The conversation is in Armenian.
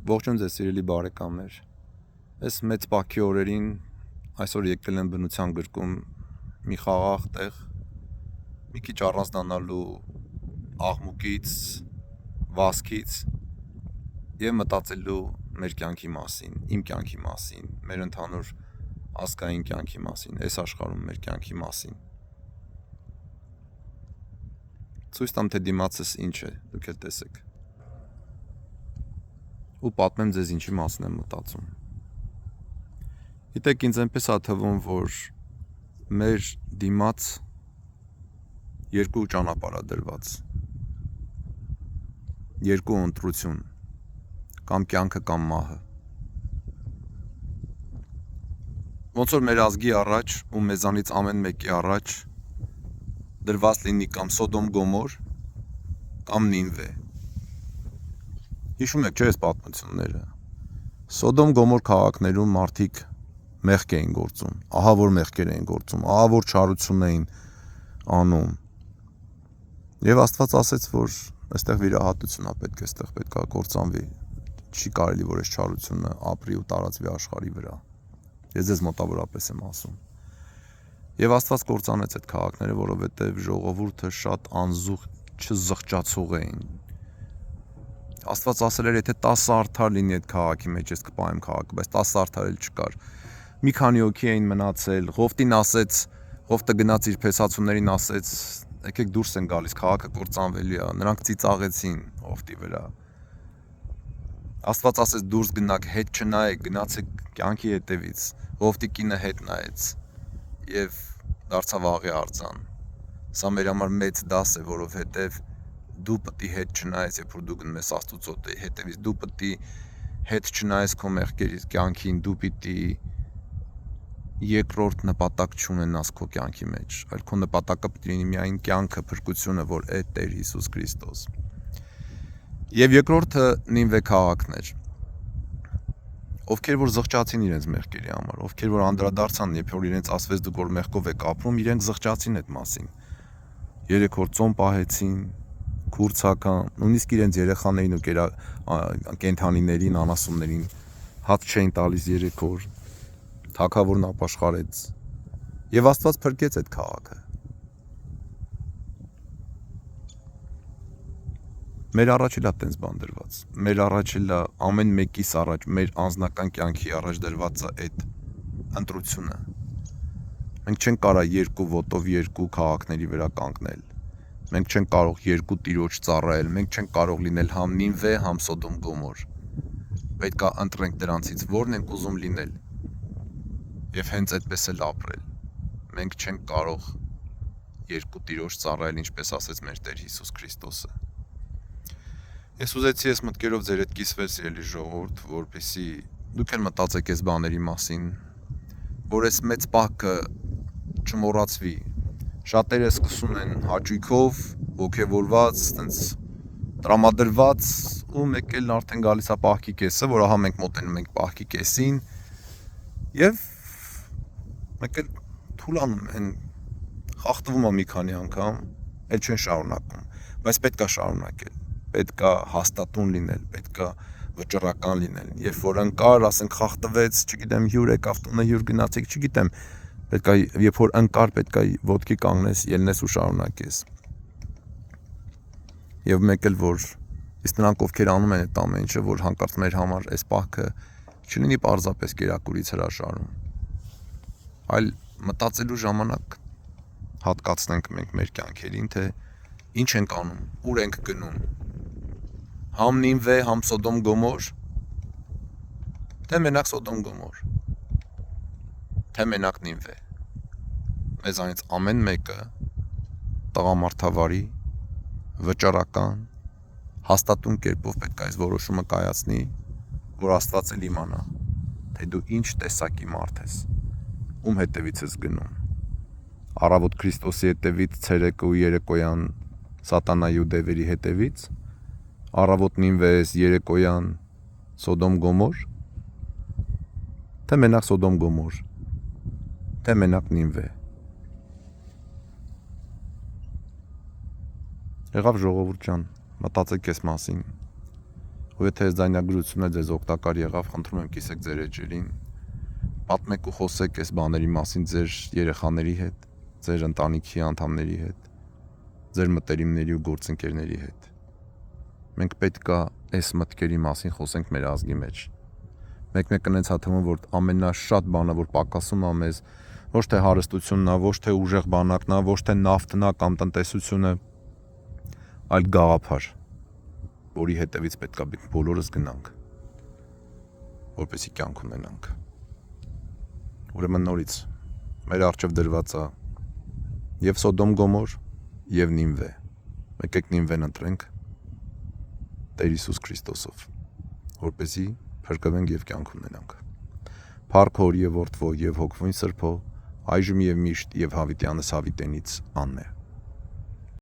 Ողջույն ձեզ սիրելի բարեկամներ։ Այս մեծ պահքի օրերին այսօր եկել եմ բնության գրկում մի խաղաղ տեղ, մի քիչ առանձնանալու աղմուկից, վազքից եւ մտածելու մեր կյանքի մասին, իմ կյանքի մասին, մեր ընդհանուր ազգային կյանքի մասին, այս աշխարհում մեր կյանքի մասին։ Ցույց տամ թե դիմացս ինչ է, դուք էլ տեսեք։ Ու պատմեմ ձեզ ինչի մասին եմ մտածում։ Գիտեք, ինձ այնպես է թվում, որ մեր դիմաց երկու ճանապարհ է դրված, երկու ընտրություն, կամ կյանքը կամ մահը։ Ոնց որ մեր ազգի առաջ ու մեզանից ամեն մեկի առաջ դրված լինի կամ Սոդոմ Գոմոր կամ Նինվե։ Հիշում եք չէ՞ այս պատմությունները։ Սոդոմ Գոմոր քաղաքներում մարդիկ մեղք էին գործում, ահա որ մեղքեր էին գործում, ահա որ չարություն էին անում։ Եվ Աստված ասեց, որ այստեղ վիրահատություն է պետք, այստեղ պետք է կործանվի։ Չի կարելի, որ այս չարությունը ապրի ու տարածվի աշխարհի վրա։ Ես ձեզ մոտավորապես եմ ասում։ Եվ Աստված կործանեց այդ քաղաքները, որովհետև ժողովուրդը շատ անզուգ չզղջացող էին։ Աստված ասել էր, եթե 10 արդար լինի այդ քաղաքի մեջ, ես կպահեմ քաղաքը, բայց 10 արդար էլ չկար։ Մի քանի հոգի էին մնացել, Ղովտին ասեց, Ղովտը գնաց իր փեսացուներին ասեց, եկեք դուրս են գալիս, քաղաքը կործանվելի է, նրանք ծիծաղեցին Ղովտի վրա։ Աստված ասեց դուրս գնաք, հետ չնայեք, գնացեք կյանքի հետևից։ Ղովտի կինը հետ նայեց եւ դարձավ աղի արձան։ Սա մեր համար մեծ դաս է, որովհետեւ դու պետք է հետ չնայես, երբ որ դու գնում ես Աստծո հետևից, դու պետք է հետ չնայես քո մեղքերի կյանքին, դու պիտի երկրորդ նպատակ չունենաս քո կյանքի մեջ, այլ քո նպատակը պետք է լինի միայն կյանքը, փրկությունը, որ է Տեր Հիսուս Քրիստոս։ Եվ երկրորդը Նինվե քաղաքն էր, ովքեր որ զղջացին իրենց մեղքերի համար, ովքեր որ անդրադարձան, երբ որ իրենց ասվեց դուք որ մեղքով եք ապրում, իրենք զղջացին այդ մասին։ 3 օր ծոմ պահեցին, քուրցական, նույնիսկ իրենց երեխաներին ու կենդանիներին, անասուններին հաց չէին տալիս 3 օր, թագավորն ապաշխարեց եւ Աստված փրկեց այդ քաղաքը։ Մեր առաջ էլ է տենց բան դրված, մեր առաջ էլ է ամեն մեկիս առաջ, մեր անձնական կյանքի առաջ դրված է այդ ընտրությունը։ Մենք չենք կարող երկու ոտով երկու քաղաքների վրա կանգնել։ Մենք չենք կարող երկու տիրոջ ծառայել, մենք չենք կարող լինել համ Նինվե, համ Սոդոմ Գոմոր։ Պետք է ընտրենք դրանցից որն ենք ուզում լինել եւ հենց այդպես էլ ապրել։ Մենք չենք կարող երկու տիրոջ ծառայել, ինչպես ասեց մեր Տեր Հիսուս Քրիստոսը։ Ես ուզեցի այս մտքերով ձեր հետ կիսվել, սիրելի ժողովուրդ, որպեսզի դուք էլ մտածեք այս բաների մասին, որ այս մեծ պահքը չմոռացվի։ Շատերը սկսում են հաճույքով, ոգևորված, տենց տրամադրված ու մեկ էլ արդեն գալիս է պահքի կեսը, որ ահա մենք մոտենում ենք պահքի կեսին եւ մեկ էլ թուլանում են, խախտվում է մի քանի անգամ, էլ չեն շարունակում, բայց պետք է շարունակել, պետք է հաստատուն լինել, պետք է վճռական լինել։ Երբ որ ընկար, ասենք խախտվեց, չգիտեմ, հյուր եկավ տունը, հյուր գնացեք, չգիտեմ, պետք է երբ որ ընկար, պետք է ոտքի կանգնես, ելնես ու շարունակես։ Եվ մեկ էլ որ իսկ նրանք ովքեր անում են այդ ամեն ինչը, որ հանկարծ մեր համար այս պահքը չլինի պարզապես կերակուրից հրաշալու, այլ մտածելու ժամանակ հատկացնենք մենք մեր կյանքերին, թե ինչ ենք անում, ուր ենք գնում։ Համ Նինվե, համ Սոդոմ Գոմոր, թե մենակ Սոդոմ Գոմոր, թե մենակ Նինվե։ Մեզանից ամեն մեկը տղամարդավարի, վճռական, հաստատուն կերպով պետք է այս որոշումը կայացնի, որ Աստված էլ իմանա, թե դու ինչ տեսակի մարդ ես, ում հետևից ես գնում։ Առավոտ Քրիստոսի հետևից, ցերեկը ու երեկոյան սատանայի ու դևերի հետևից, առավոտ Նինվեես, երեկոյան Սոդոմ Գոմոր, թե մենակ Սոդոմ Գոմոր, թե մենակ Նինվե։ Եղավ ժողովուրդ ջան, մտածեք այս մասին, ու եթե այս ձայնագրությունը ձեզ օգտակար եղավ, խնդրում եմ կիսեք ձեր էջերին, պատմեք ու խոսեք այս բաների մասին ձեր երեխաների հետ, ձեր ընտանիքի անդամների հետ, ձեր մտերիմների ու գործընկերների հետ։ Մենք պետք է այս մտքերի մասին խոսենք մեր ազգի մեջ։ Մեկ-մեկն հենց հաթվում, որ ամենաշատ բանը, որ պակասում է մեզ, ոչ թե հարստությունն է, ոչ թե ուժեղ բանակն է, ոչ թե նավթն է կամ տնտեսությունը, այլ գաղափար, որի հետևից պետք է բոլորս գնանք, որպեսզի կյանք ունենանք։ Ուրեմն նորից մեր առջև դրված է եւ Սոդոմ Գոմոր եւ Նինվե։ Եկեք Նինվեն ընտրենք Տեր Հիսուս Քրիստոսով, որպեսզի փրկվենք եւ կյանք ունենանք։ Փառք Հոր եւ Որդվո եւ Հոգվույն Սրբո, այժմ եւ միշտ եւ հավիտյանս հավիտենից աննե։